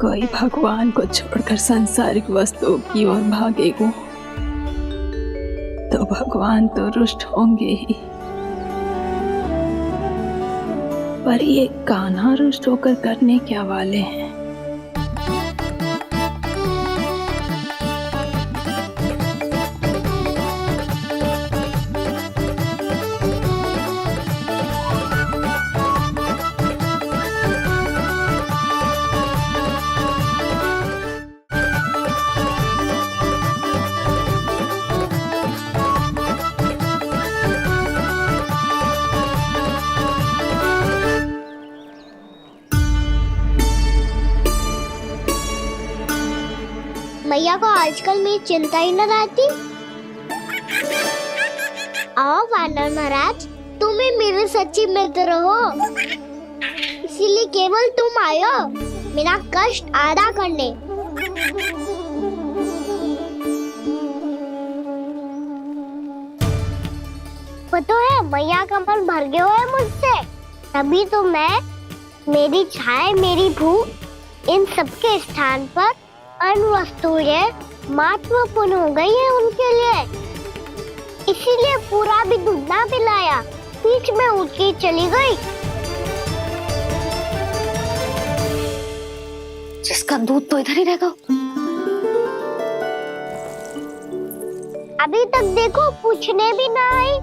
कोई भगवान को छोड़कर सांसारिक वस्तुओं की ओर भागेगा तो भगवान तो रुष्ट होंगे ही, पर ये कान्हा रुष्ट होकर करने क्या वाले हैं? मैया को आजकल मेरी चिंता ही न रहती। आओ वानर महाराज, तुम ही मेरे सच्ची मित्र हो, इसीलिए केवल तुम आयो मेरा कष्ट आधा करने। पता है मैया का मन भर गया है मुझसे, तभी तो मैं, मेरी छाया, मेरी भूख, इन सबके स्थान पर अन्य वस्तुएं महत्वपूर्ण हो गई है उनके लिए। इसीलिए पूरा भी दूध ना पिलाया, बीच में उठ के चली गई। जिसका दूध तो इधर ही रहेगा। अभी तक देखो पूछने भी ना आई।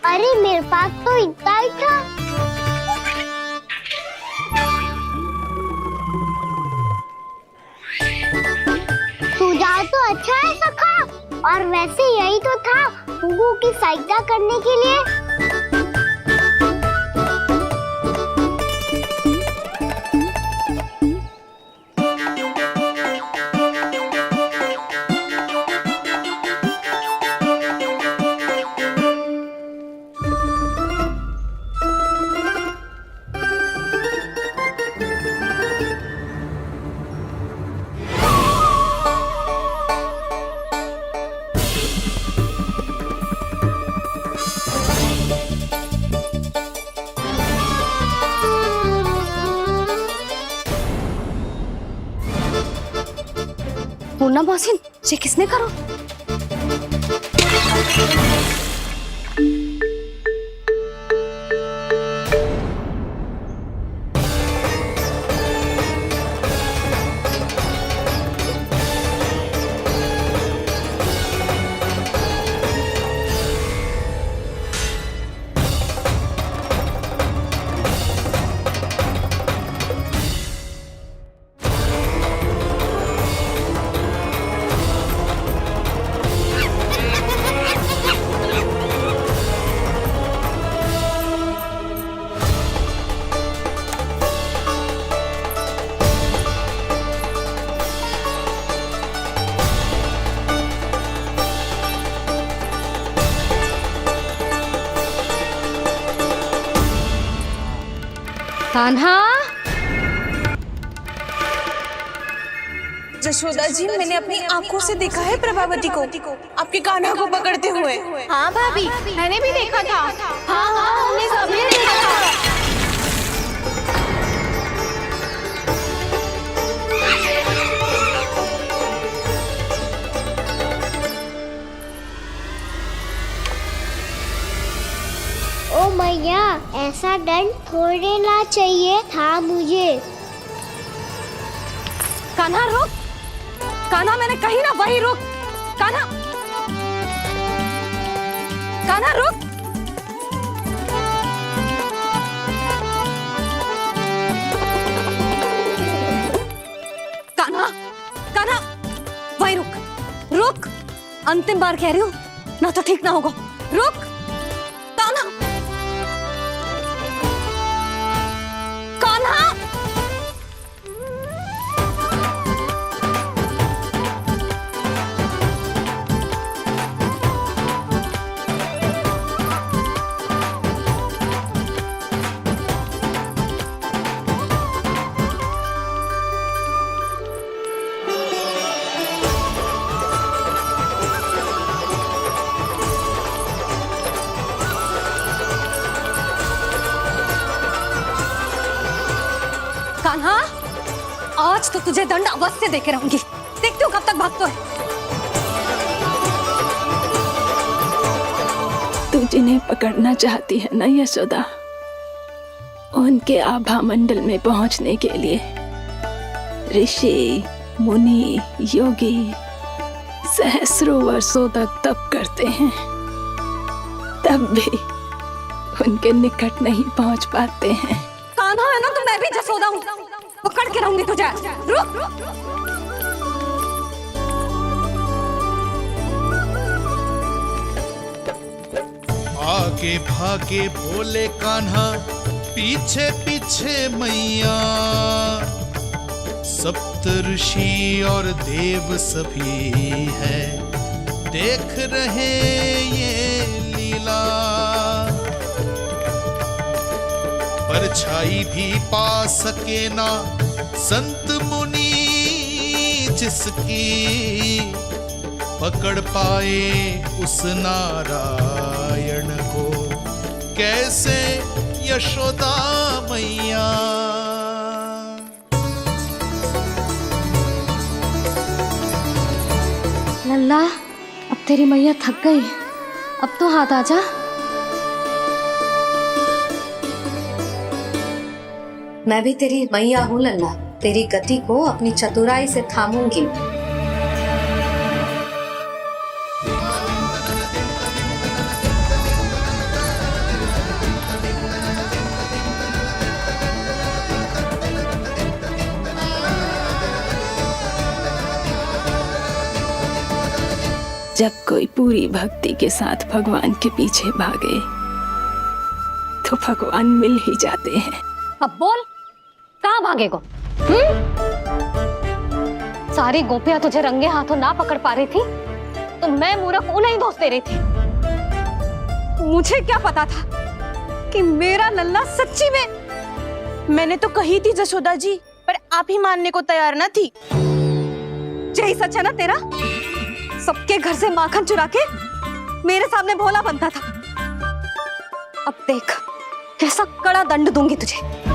अरे मेरे पास तो इतना ही था। सुझाव तो अच्छा है सखा, और वैसे यही तो था हुगू की सहायता करने के लिए। पूर्णा मौसी, ये किसने करो? कान्हा। जशोदा जी, मैंने अपनी आंखों से देखा है प्रभावती को आपके कान्हा को पकड़ते हुए। हाँ भाभी, मैंने भी देखा था। हाँ हाँ, हमने सबने देखा था। ओ मैया, ऐसा दंड थोड़े ना चाहिए था मुझे। कान्हा रुक, कान्हा मैंने कही ना वही रुक। कान्हा, कान्हा रुक। कान्हा, कान्हा वही रुक, रुक। अंतिम बार कह रही हूँ, ना तो ठीक ना होगा। रुक कान्हा, कान्हा। तो तुझे दंड अवश्य देके रहूंगी। देखती हूँ कब तक भागते है। तू जिन्हें पकड़ना चाहती है ना यशोदा, उनके आभा मंडल में पहुंचने के लिए ऋषि, मुनि, योगी सहस्रों वर्षों तक तप करते हैं, तब भी उनके निकट नहीं पहुंच पाते हैं। कान्हा है ना, तो मैं भी जसोदा हूँ, पकड़ के रहूंगी तुझे। रुक। आगे भागे बोले कान्हा, पीछे पीछे मैया, सप्त ऋषि और देव सभी है, देख रहे ये लीला। परछाई भी पा सके ना संत मुनि जिसकी, पकड़ पाए उस नारायण को कैसे यशोदा मैया। लल्ला, अब तेरी मैया थक गई, अब तो हाथ आजा। मैं भी तेरी मैया हूँ लल्ला, तेरी गति को अपनी चतुराई से थामूंगी। जब कोई पूरी भक्ति के साथ भगवान के पीछे भागे तो भगवान मिल ही जाते हैं। अब बोल, कहाँ भागेगो? सारी गोपियां तुझे रंगे हाथों ना पकड़ पा रही थी तो मैं मूर्ख उन्हें ही दोष दे रही थी। मुझे क्या पता था कि मेरा लल्ला सच्ची में। मैंने तो कही थी जसोदा जी, पर आप ही मानने को तैयार न थी। यही सच है ना तेरा? सबके घर से माखन चुरा के मेरे सामने भोला बनता था। अब देख कैसा कड़ा दंड दूंगी तुझे।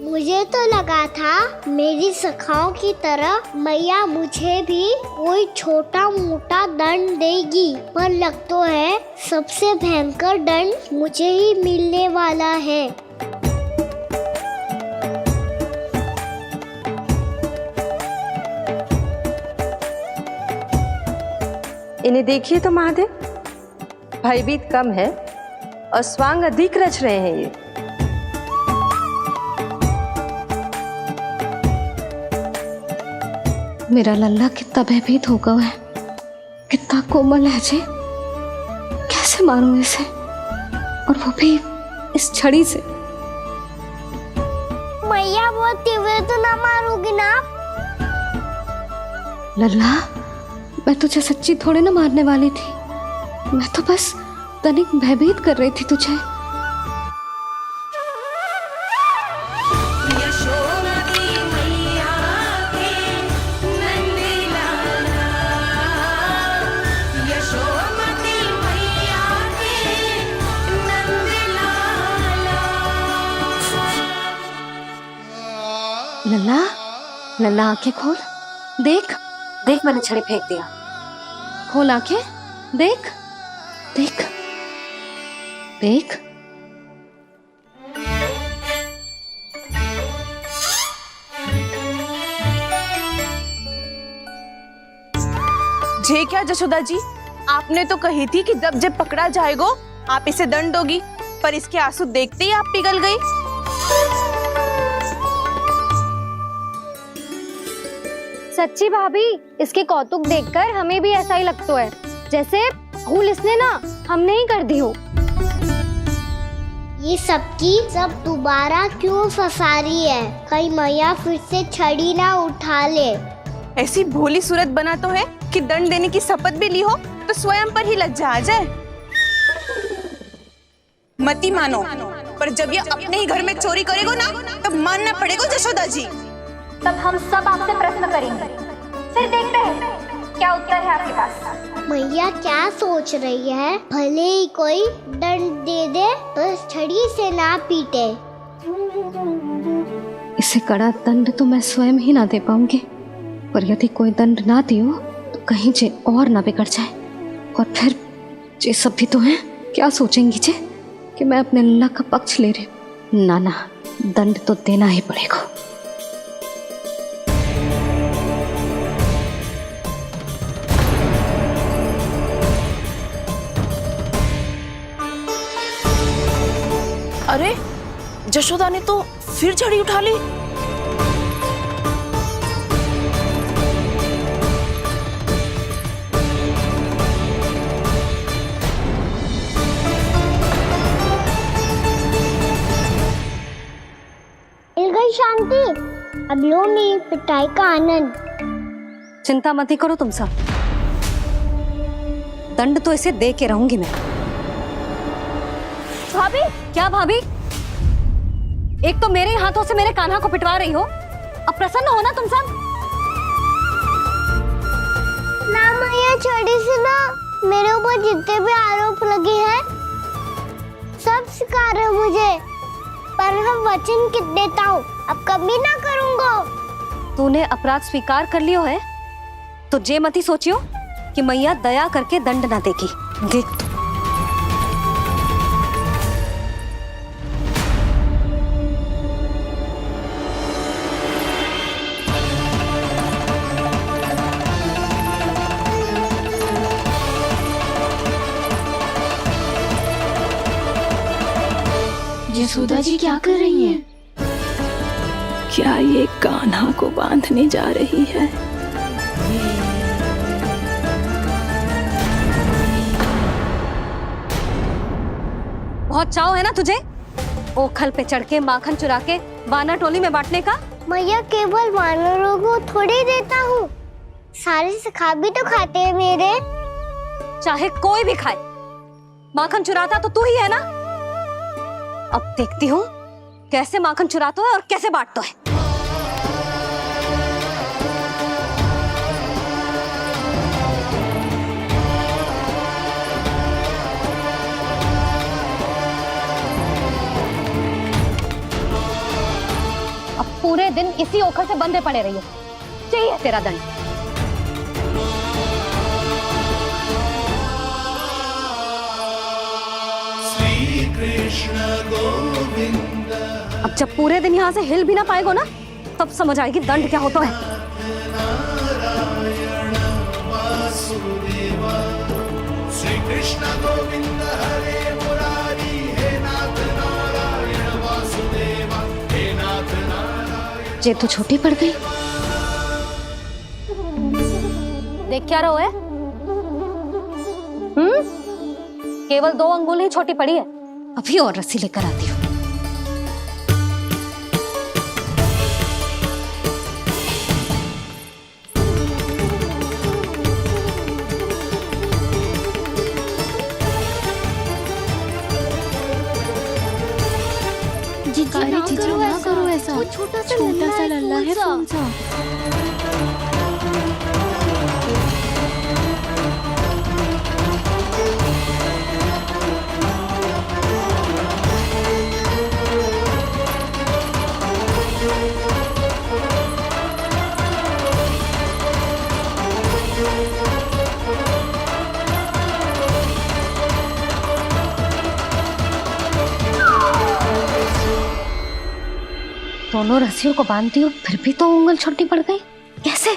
मुझे तो लगा था मेरी सखाओं की तरह मैया मुझे भी कोई छोटा मोटा दंड देगी, पर लग तो है सबसे भयंकर दंड मुझे ही मिलने वाला है। इन्हें देखिए तो महादेव, भयभीत कम है और स्वांग अधिक रच रहे हैं ये। मेरा लल्ला कितना भयभीत हो गया है, कितना कोमल है जी। कैसे मारूं इसे, और वो भी इस छड़ी से। मैया बोलते हुए तो ना मारोगी ना? लल्ला, मैं तुझे सच्ची थोड़े ना मारने वाली थी, मैं तो बस तनिक भयभीत कर रही थी तुझे। लल्ला, लल्ला आंखें खोल, देख देख मैंने छड़ी फेंक दिया। खोल आंखें, देख देख देख। जे क्या जसोदा जी, आपने तो कही थी कि जब जब पकड़ा जाएगा आप इसे दंड दोगी, पर इसके आंसू देखते ही आप पिघल गई। सच्ची भाभी, इसके कौतुक देखकर हमें भी ऐसा ही लगता है जैसे भूल इसने ना हमने ही कर दी हो। ये सबकी सब दोबारा क्यों फंसा रही है? कहीं मैया फिर से छड़ी ना उठा ले। ऐसी भोली सूरत बना तो है कि दंड देने की शपथ भी ली हो तो स्वयं पर ही लज्जा आ जाए। मती मानो, पर जब ये अपने ही घर में चोरी करेगो ना तब मानना पड़ेगा जशोदा जी। तब हम सब आपसे प्रश्न करेंगे, फिर देखते हैं क्या उत्तर है आपके पास। मैया क्या सोच रही है? भले ही कोई दंड दे दे, बस छड़ी से ना पीटे। इसे कड़ा दंड तो मैं स्वयं ही ना दे पाऊंगी, पर यदि कोई दंड ना दियो तो कहीं जे और ना बिगड़ जाए, और फिर जे सब भी तो हैं, क्या सोचेंगी जे कि मैं अपने लल्ला का पक्ष ले रही हूँ। ना, दंड तो देना ही पड़ेगा। अरे जशोदा ने तो फिर छड़ी उठा ली। मिल गई शांति, अब लो मेरी पिटाई का आनंद। चिंता मत ही करो तुम सब, दंड तो इसे दे के रहूंगी मैं। भाभी, क्या भाभी? एक तो मेरे हाथों से मेरे कान्हा को पिटवा रही हो, अब प्रसन्न हो ना तुम सब? ना मैया, छड़ी से ना मेरे ऊपर जितने भी आरोप लगे हैं सब स्वीकार है मुझे, पर हम वचन कित देता हूँ, अब कभी ना करूँगा। तूने अपराध स्वीकार कर लियो है तो जे मत ही सोचियो कि मैया दया करके दंड ना देगी। देख तू। यशोदा जी क्या कर रही हैं? क्या ये कान्हा को बांधने जा रही है? बहुत चाव है ना तुझे ओखल पे चढ़ के माखन चुरा के वानर टोली में बांटने का? मैया, केवल वानरों को थोड़ी देता हूँ, सारे सखा भी तो खाते हैं मेरे। चाहे कोई भी खाए, माखन चुराता तो तू ही है ना। अब देखती हूँ कैसे माखन चुराता है और कैसे बांटता है। अब पूरे दिन इसी ओखल से बंधे पड़े रहिए, चाहिए तेरा दंड। अब जब पूरे दिन यहाँ से हिल भी ना पाएगो ना, तब समझ आएगी दंड क्या होता है। श्री कृष्ण गोविंद हरे मुरारी, हे नाथ नारायण वासुदेव, हे नाथ नारायण। जे तू छोटी पड़ गई, देख क्या रहो है? केवल 2 अंगुल ही छोटी पड़ी है, अभी और रस्सी लेकर आती हूँ। जीजी ना करो ऐसा, छोटा सा लल्ला है कौन सा। दोनों रस्सियों को बांधती हूँ, फिर भी तो उंगल छोटी पड़ गई, कैसे?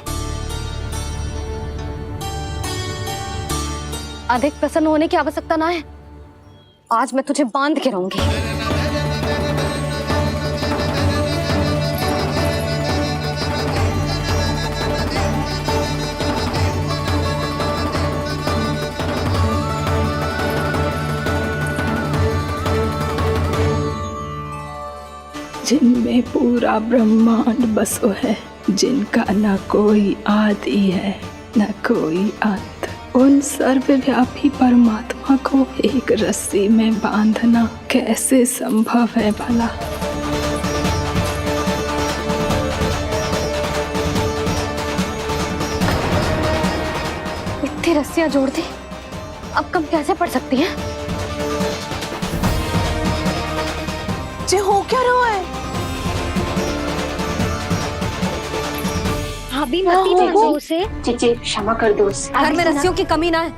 अधिक प्रसन्न होने की आवश्यकता ना है, आज मैं तुझे बांध के रहूंगी। जिनमें पूरा ब्रह्मांड बसो है, जिनका न कोई आदि है न कोई अंत, उन सर्वव्यापी परमात्मा को एक रस्सी में बांधना कैसे संभव है भला? इतनी रस्सियां जोड़ दी, अब कम कैसे पढ़ सकती हैं? जे हो क्या रहा है? भाभी मती मानो उसे। जीजी क्षमा कर दो उसे। घर में रस्सियों की कमी ना है,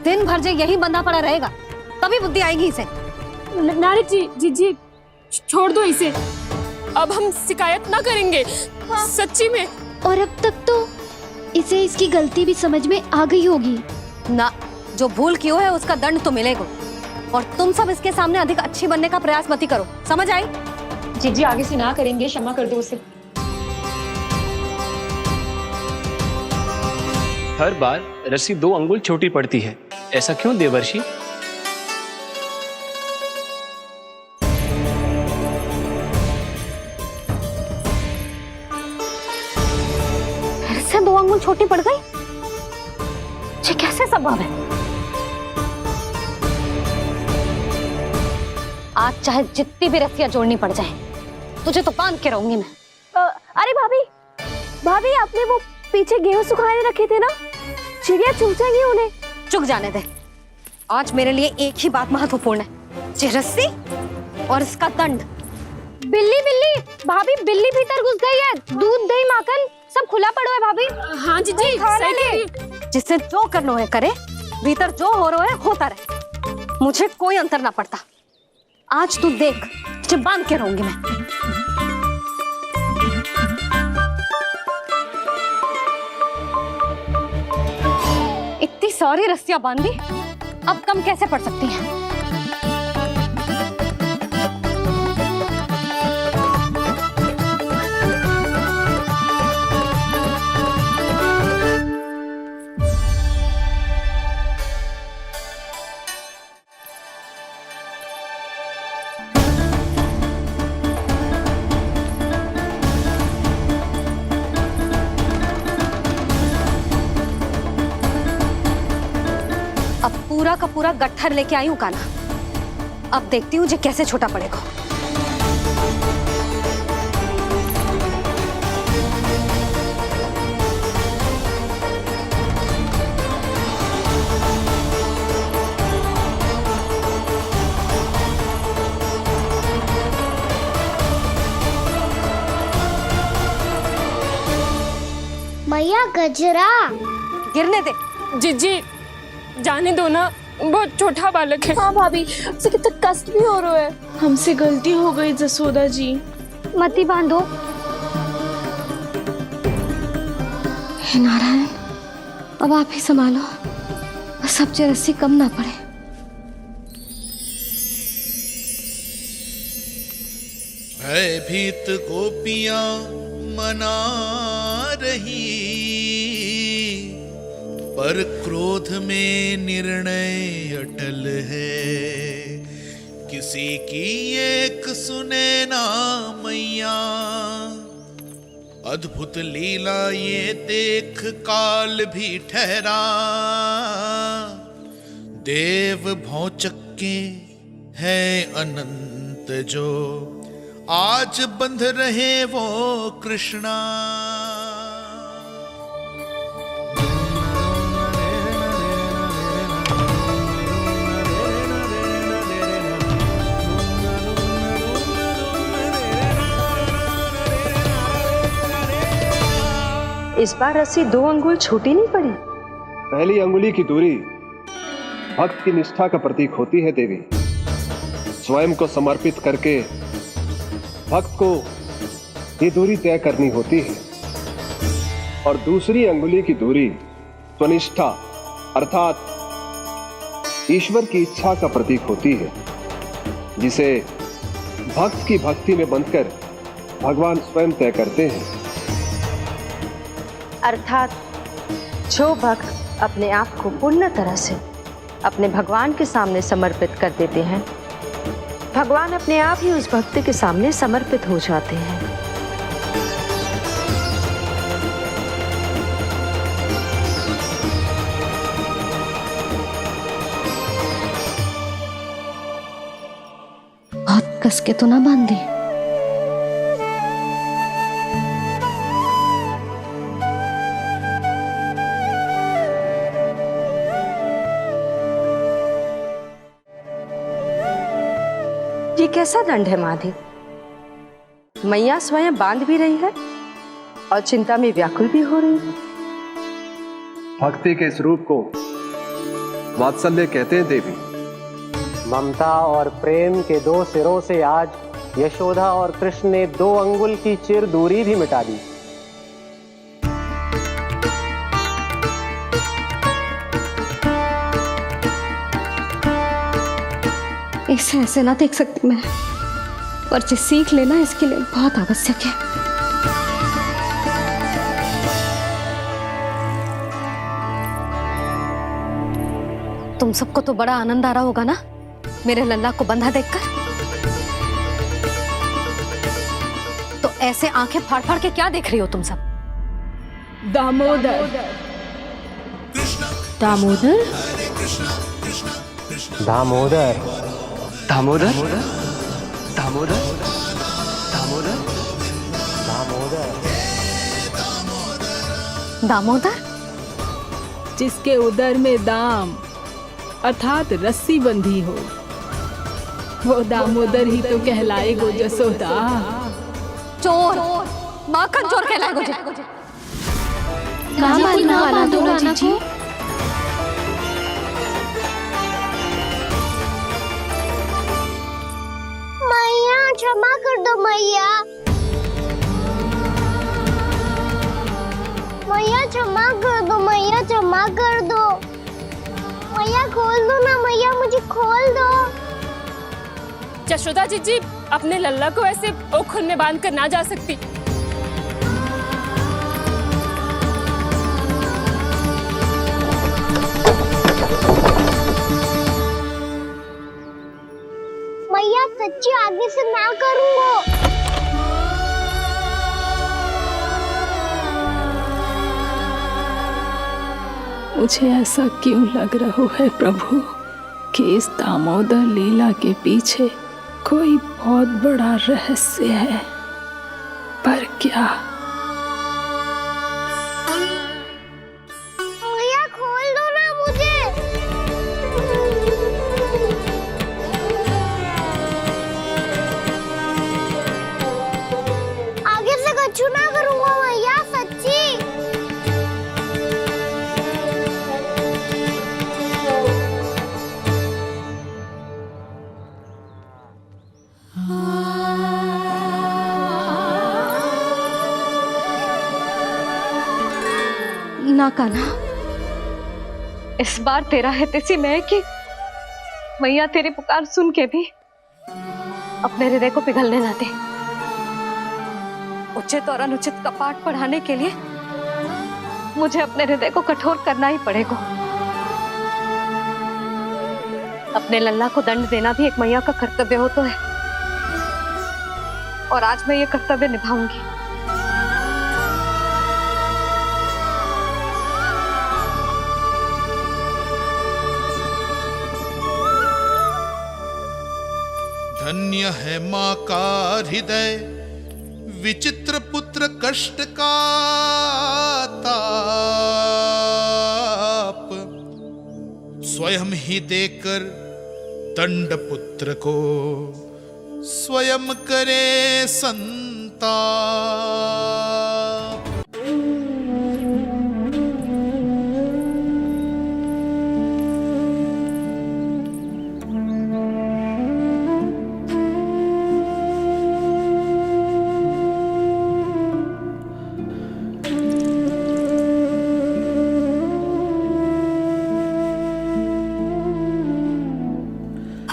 दिन भर जे यही बंधा पड़ा रहेगा तभी बुद्धि आएगी इसे। नारी जी जीजी छोड़ दो इसे, अब हम शिकायत ना करेंगे। सच्ची में। और अब तक तो इसे इसकी गलती भी समझ में आ गई होगी ना। जो भूल क्यों है उसका दंड तो मिलेगा, और तुम सब इसके सामने अधिक अच्छी बनने का प्रयास मत ही करो, समझ आई? जीजी आगे से ना करेंगे, क्षमा कर दो उसे। हर बार रस्सी 2 अंगुल छोटी पड़ती है, ऐसा क्यों देवर्षि? फिर से 2 अंगुल छोटी पड़ गई? ये कैसे संभव है? आज चाहे जितनी भी रस्सियां जोड़नी पड़ जाए, तुझे तो बांध के रहूंगी मैं। अरे भाभी, भाभी आपने वो पीछे गेहूं सुखाए रखे थे ना, चिड़िया चुग जाएंगी उन्हें। चुक जाने दे, आज मेरे लिए एक ही बात महत्वपूर्ण है, ये रस्सी और इसका दंड। बिल्ली बिल्ली, भाभी बिल्ली भीतर घुस गई है, दूध दही माखन सब खुला पड़ो है भाभी। हाँ जीजी सही कह रही है। जिससे जो करना है करे, भीतर जो हो रहा है होता रहे, मुझे कोई अंतर ना पड़ता। आज तू देख, तुझे बांध के रहूंगी मैं। इतनी सारी रस्सियां बांधी, अब कम कैसे पड़ सकती हैं? अब पूरा का पूरा गट्ठर लेके आई हूं कान्हा, अब देखती हूँ जे कैसे छोटा पड़ेगा। मैया गजरा। गिरने दे। जीजी जाने दो ना, बहुत छोटा बालक है। हाँ भाभी, उसे कितना कष्ट भी हो रहा है। हमसे गलती हो गई जसोदा जी। मती बांधो। हे नारायण, अब आप ही संभालो, बस अब जे रस्सी कम ना पड़े। भयभीत गोपियां मना रही, पर क्रोध में निर्णय अटल है। किसी की एक सुने ना मैया, अद्भुत लीला ये देख काल भी ठहरा। देव भौचक्के है अनंत जो, आज बंध रहे वो कृष्णा। इस बार रस्सी 2 अंगुल छोटी नहीं पड़ी। पहली अंगुली की दूरी भक्त की निष्ठा का प्रतीक होती है देवी। स्वयं को समर्पित करके भक्त को ये दूरी तय करनी होती है। और दूसरी अंगुली की दूरी स्वनिष्ठा अर्थात ईश्वर की इच्छा का प्रतीक होती है, जिसे भक्त की भक्ति में बंधकर भगवान स्वयं तय करते हैं। अर्थात जो भक्त अपने आप को पूर्ण तरह से अपने भगवान के सामने समर्पित कर देते हैं, भगवान अपने आप ही उस भक्त के सामने समर्पित हो जाते हैं। कस के तो ना बांध दी। ये कैसा दंड है माधी? मैया स्वयं बांध भी रही है और चिंता में व्याकुल भी हो रही है। भक्ति के इस रूप को वात्सल्य कहते हैं देवी। ममता और प्रेम के दो सिरों से आज यशोदा और कृष्ण ने 2 अंगुल की चिर दूरी भी मिटा दी। इसे ऐसे ना देख सकती मैं, पर जो सीख लेना इसके लिए बहुत आवश्यक है। तुम सबको तो बड़ा आनंद आ रहा होगा ना मेरे लल्ला को बंधा देखकर। तो ऐसे आंखें फाड़ फाड़ के क्या देख रही हो तुम सब? दामोदर। दामोदर? दामोदर। दामोदर दामोदर दामोदर दामोदर। दामोदर? जिसके उदर में दाम अर्थात रस्सी बंधी हो, वो दामोदर ही तो कहलाएगो जसोदा। चोर, माखन चोर कहलाएगो जे। कहाँ बांधना वाला दोनों जीजी? मैया क्षमा कर दो मैया। मैया क्षमा कर दो, मैया क्षमा कर दो। मैया खोल दो ना मैया, मुझे खोल दो। जशोदा जीजी अपने लल्ला को ऐसे ओखल में बांध कर ना जा सकती। मैया सच्ची आगे से ना करूंगा। मुझे ऐसा क्यों लग रहा है प्रभु कि इस दामोदर लीला के पीछे कोई बहुत बड़ा रहस्य है, पर क्या? मैया खोल दो ना मुझे। आगे से कछु ना करूंगा मैया, सच्ची। ना कान्हा, इस बार तेरा है तेसी मैं कि मैया तेरी पुकार सुन के भी अपने हृदय को पिघलने ना दे। उचित और अनुचित का पाठ पढ़ाने के लिए मुझे अपने हृदय को कठोर करना ही पड़ेगा। अपने लल्ला को दंड देना भी एक मैया का कर्तव्य हो तो है, और आज मैं ये कर्तव्य निभाऊंगी। धन्य है माँ का हृदय, विचित्र पुत्र कष्ट का ताप, स्वयं ही देकर दंड पुत्र को स्वयं करे संताप।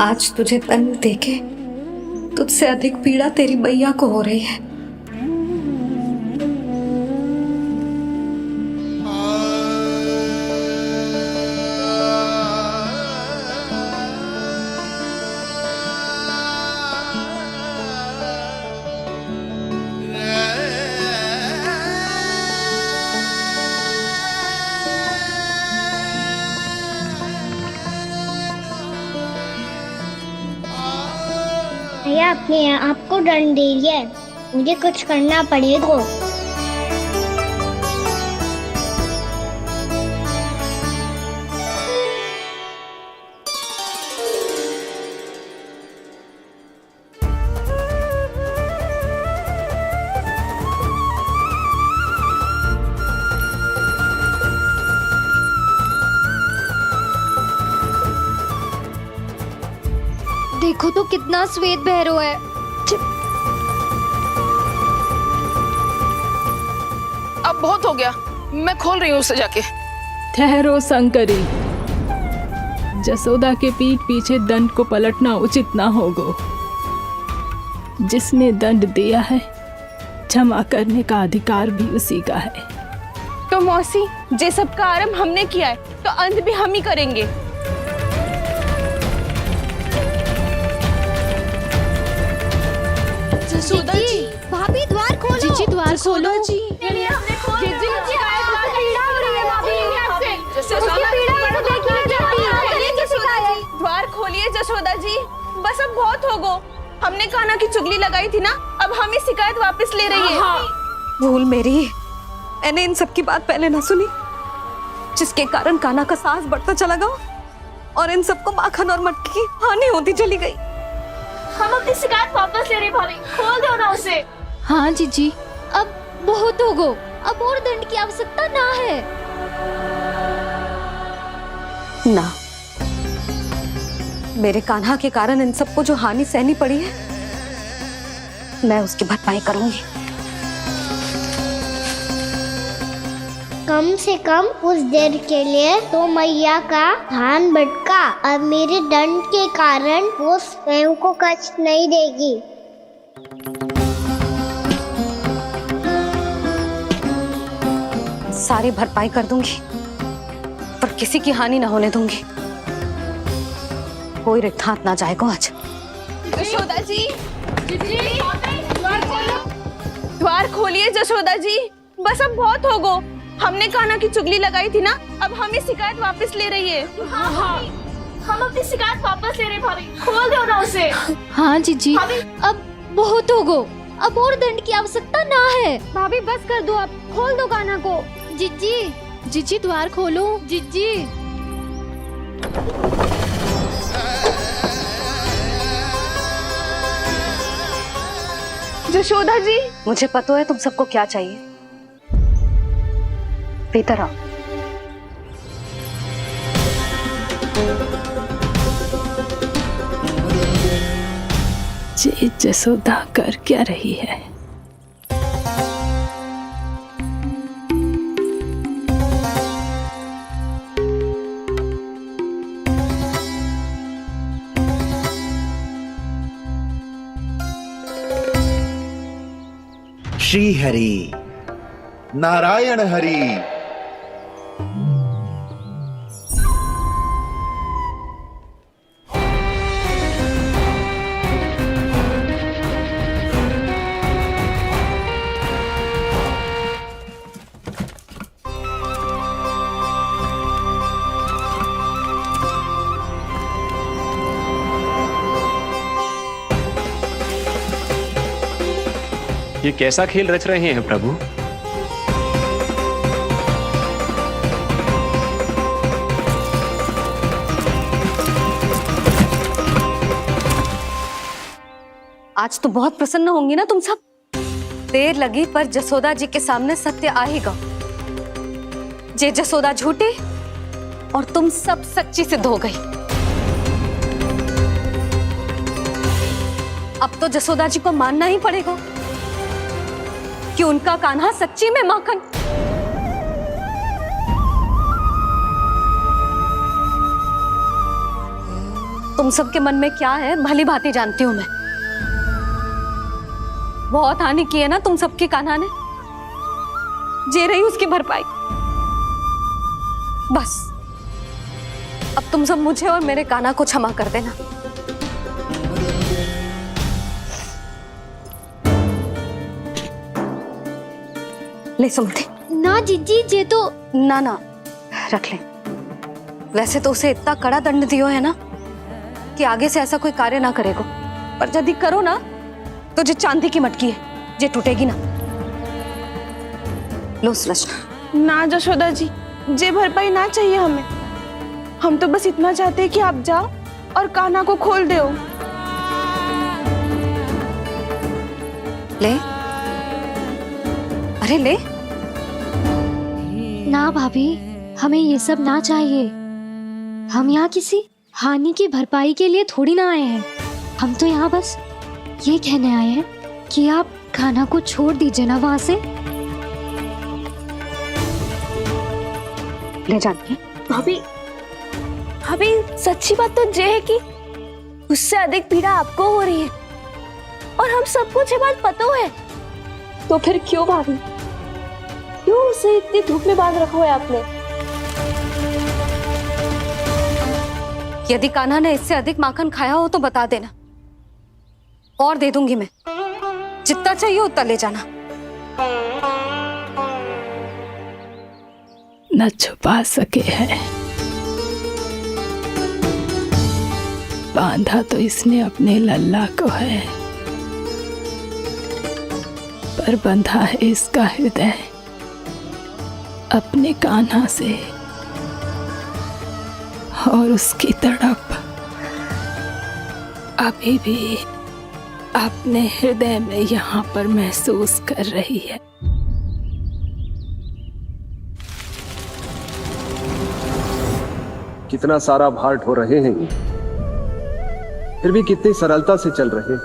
आज तुझे दंड देके तुझसे अधिक पीड़ा तेरी मैया को हो रही है। भैया अपने आप को दंड दे रही है, मुझे कुछ करना पड़ेगा। देखो तो कितना श्वेत बह रहा है। अब बहुत हो गया, मैं खोल रही हूँ उसे जाके। ठहरो शंकरी, जसोदा के पीठ पीछे दंड को पलटना उचित ना होगा। जिसने दंड दिया है, क्षमा करने का अधिकार भी उसी का है। तो मौसी, जे सब का आरंभ हमने किया है, तो अंत भी हम ही करेंगे। जसोदा जी, भाभी द्वार खोलो। जीजी द्वार खोलो। जी द्वार खोलिए जसोदा जी, बस अब बहुत हो गो। हमने कान्हा की चुगली लगाई थी ना, अब हम ही शिकायत वापस ले रही है। भूल मेरी, मैंने इन सब की बात पहले ना सुनी, जिसके कारण कान्हा का साहस बढ़ता चला गया और इन सबको माखन और मटकी की हानि होती चली गई। हम अपनी शिकायत वापस ले रहे भाभी, खोल दो ना उसे। हाँ जीजी, अब बहुत हो गो, अब और दंड की आवश्यकता ना है। ना, मेरे कान्हा के कारण इन सबको जो हानि सहनी पड़ी है, मैं उसकी भरपाई करूंगी। कम से कम उस देर के लिए तो मैया का ध्यान भटका, अब मेरे दंड के कारण वो स्वयं को कष्ट नहीं देगी। सारी भरपाई कर दूंगी, पर किसी की हानि ना होने दूंगी। कोई रिक्त हाथ ना जाएगा आज। जसोदा जी, द्वार खोलिए जसोदा जी, बस अब बहुत हो गो। हमने कान्हा की चुगली लगाई थी ना, अब हम ही शिकायत वापस ले रही है। हम अपनी शिकायत वापस ले रहे भाभी, खोल दो ना उसे। हाँ जीजी, अब बहुत हो गो, अब और दंड की आवश्यकता ना है। भाभी बस कर दो, अब खोल दो कान्हा को। जीजी, जीजी द्वार खोलो। जीजी, जशोदा जी, मुझे पता है तुम सबको क्या चाहिए। भीतर आओ। ये जसोदा कर क्या रही है? श्री हरि नारायण हरि। ये कैसा खेल रच रहे हैं प्रभु? आज तो बहुत प्रसन्न होंगी ना तुम सब। देर लगी पर जसोदा जी के सामने सत्य आएगा। जे जसोदा झूठी और तुम सब सच्ची सिद्ध हो गई। अब तो जसोदा जी को मानना ही पड़ेगा कि उनका कान्हा सच्ची में माखन। तुम सबके मन में क्या है भली भांति जानती हूं मैं। बहुत हानि की है ना तुम सबके कान्हा ने, जे रही उसकी भरपाई। बस अब तुम सब मुझे और मेरे कान्हा को क्षमा कर देना। ले सुमति। ना जीजी, जे तो ना ना रख ले। वैसे तो उसे इतना कड़ा दंड दियो है ना कि आगे से ऐसा कोई कार्य ना करेगा। पर यदि करो ना तो जे चांदी की मटकी है जे टूटेगी ना। लो सुलक्षणा। ना जशोदा जी, जे भरपाई ना चाहिए हमें। हम तो बस इतना चाहते हैं कि आप जाओ और कान्हा को खोल दो। ले, अरे ले। ना भाभी, हमें ये सब ना चाहिए। हम यहाँ किसी हानि की भरपाई के लिए थोड़ी ना आए हैं। हम तो यहाँ बस ये कहने आए हैं कि आप कान्हा को छोड़ दीजिए ना वहां से। ले जाती भाभी, भाभी सच्ची बात तो ये है कि उससे अधिक पीड़ा आपको हो रही है और हम सबको ये बात पता है। तो फिर क्यों भाभी, क्यों उसे इतनी धूप में बांध रखा है आपने? यदि कान्हा ने इससे अधिक माखन खाया हो तो बता देना, और दे दूंगी मैं। जितना चाहिए उतना ले जाना। न छुपा सके है, बांधा तो इसने अपने लल्ला को है, पर बंधा है इसका हृदय अपने कान्हा से, और उसकी तड़प अभी भी अपने हृदय में यहाँ पर महसूस कर रही है। कितना सारा भार ढो रहे हैं, फिर भी कितनी सरलता से चल रहे।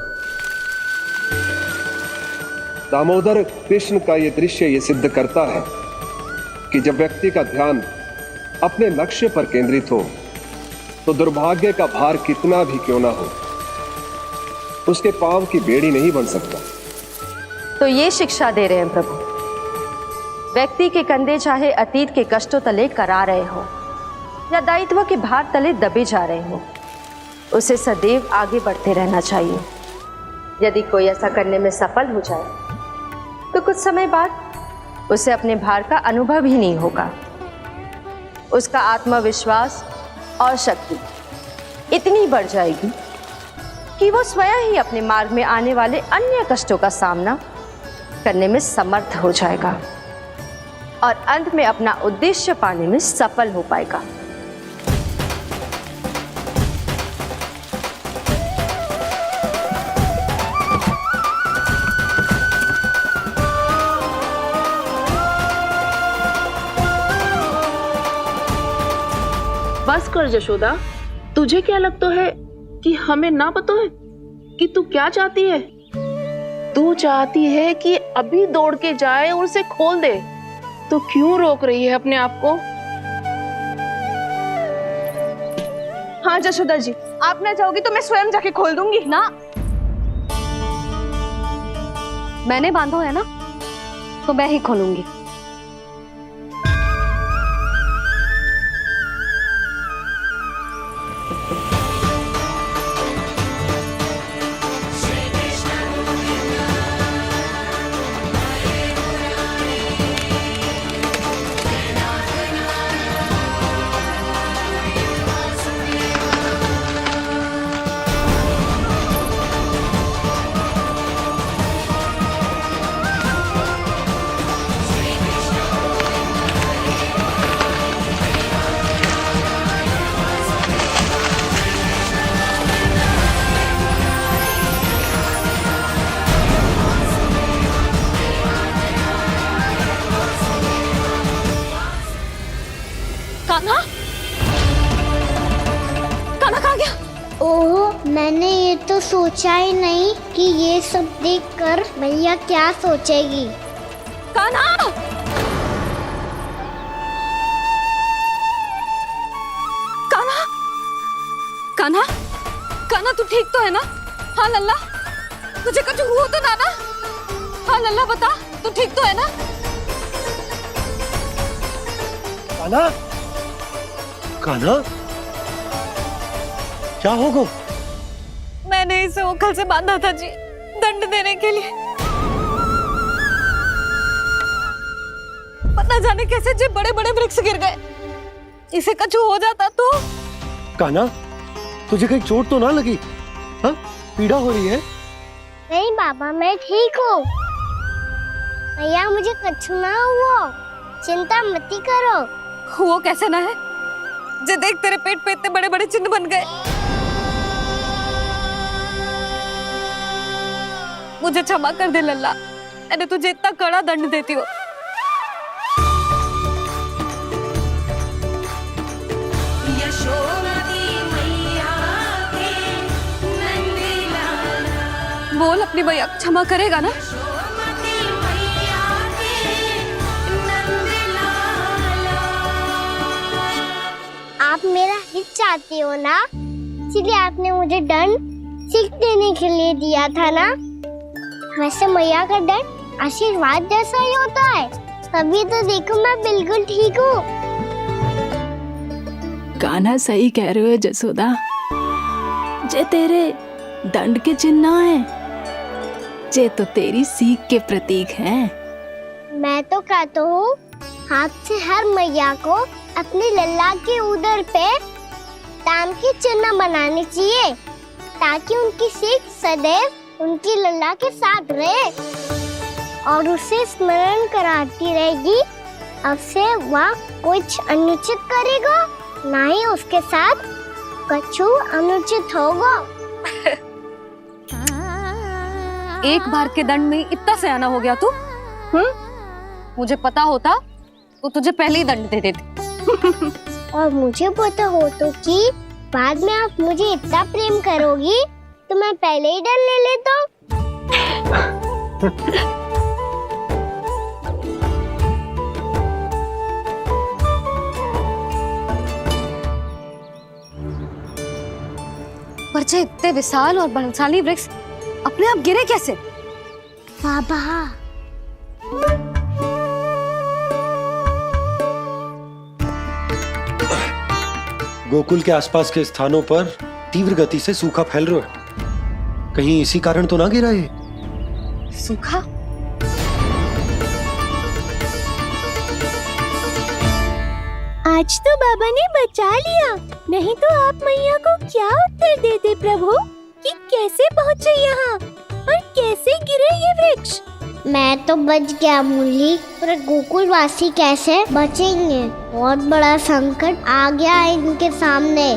दामोदर कृष्ण का ये दृश्य ये सिद्ध करता है कि जब व्यक्ति का ध्यान अपने लक्ष्य पर केंद्रित हो तो दुर्भाग्य का भार कितना भी क्यों ना हो, उसके पांव की बेड़ी नहीं बन सकता। तो ये शिक्षा दे रहे हैं प्रभु, व्यक्ति के कंधे चाहे अतीत के कष्टों तले करा रहे हो या दायित्व के भार तले दबे जा रहे हो, उसे सदैव आगे बढ़ते रहना चाहिए। यदि कोई ऐसा करने में सफल हो जाए तो कुछ समय बाद उसे अपने भार का अनुभव ही नहीं होगा। उसका आत्मविश्वास और शक्ति इतनी बढ़ जाएगी कि वो स्वयं ही अपने मार्ग में आने वाले अन्य कष्टों का सामना करने में समर्थ हो जाएगा और अंत में अपना उद्देश्य पाने में सफल हो पाएगा। बस कर जशोदा, तुझे क्या लगता है कि हमें ना पता है कि तू क्या चाहती है? तू चाहती है कि अभी दौड़ के जाए और उसे खोल दे, तो क्यों रोक रही है अपने आप को? हाँ जशोदा जी, आप ना चाहोगी तो मैं स्वयं जाके खोल दूंगी। ना, मैंने बांधो है ना, तो मैं ही खोलूंगी। कान्हा, कान्हा कहाँ गया? ओह, मैंने ये तो सोचा ही नहीं कि ये सब देखकर भैया क्या सोचेगी। कान्हा! कान्हा! कान्हा! कान्हा तू ठीक तो है ना? हाँ लल्ला, तुझे कुछ हुआ तो ना? हाँ लल्ला बता, तू ठीक तो है ना? कान्हा, कान्हा, क्या होगा? मैंने इसे उखल से बांधा था जी, दंड देने के लिए। पता जाने कैसे जो बड़े बड़े वृक्ष गिर गए, इसे कुछ हो जाता तो। कान्हा, तुझे कहीं चोट तो ना लगी? हाँ? पीड़ा हो रही है? नहीं बाबा, मैं ठीक हूँ। मैया मुझे कछु ना हुआ, चिंता मत करो। वो कैसे ना है? जे देख तेरे पेट पे इतने बड़े बड़े चिन्ह बन गए। मुझे क्षमा कर दे लल्ला, मैंने तुझे इतना कड़ा दंड देती हूँ। बोल अपनी मैया क्षमा करेगा ना? आप मेरा हित चाहते हो ना, इसलिए आपने मुझे दंड सीख देने के लिए दिया था ना। वैसे मैया का दंड आशीर्वाद जैसा ही होता है, तभी तो देखो मैं बिल्कुल ठीक हूँ। कान्हा सही कह रहे हो जसोदा, जे तेरे दंड के चिन्ह है, जे तो तेरी सीख के प्रतीक हैं। मैं तो कहता हूँ हाथ से हर मैया को अपने लल्ला के उदर पे ताम के चिन्ह बनाने चाहिए, ताकि उनकी सीख सदैव उनकी लल्ला के साथ रहे और उसे स्मरण कराती रहेगी। अब से वह कुछ अनुचित करेगा, ना ही उसके साथ कछु अनुचित होगा। एक बार के दंड में इतना सयाना हो गया तू? मुझे पता होता तो तुझे पहले ही दंड दे देती। और मुझे पता हो तो कि बाद में आप मुझे इतना प्रेम करोगी तो मैं पहले ही दंड ले लेता। पर जे इतने विशाल और बलशाली वृक्ष अपने आप गिरे कैसे? बाबा, गोकुल के आसपास के स्थानों पर तीव्र गति से सूखा फैल रहा है। कहीं इसी कारण तो ना गिरा ये? सूखा? आज तो बाबा ने बचा लिया, नहीं तो आप मैया को क्या उत्तर देते प्रभु कि कैसे पहुँचे यहाँ और कैसे गिरे ये वृक्ष। मैं तो बच गया मुरली, पर गोकुल वासी कैसे बचेंगे? बहुत बड़ा संकट आ गया है इनके सामने।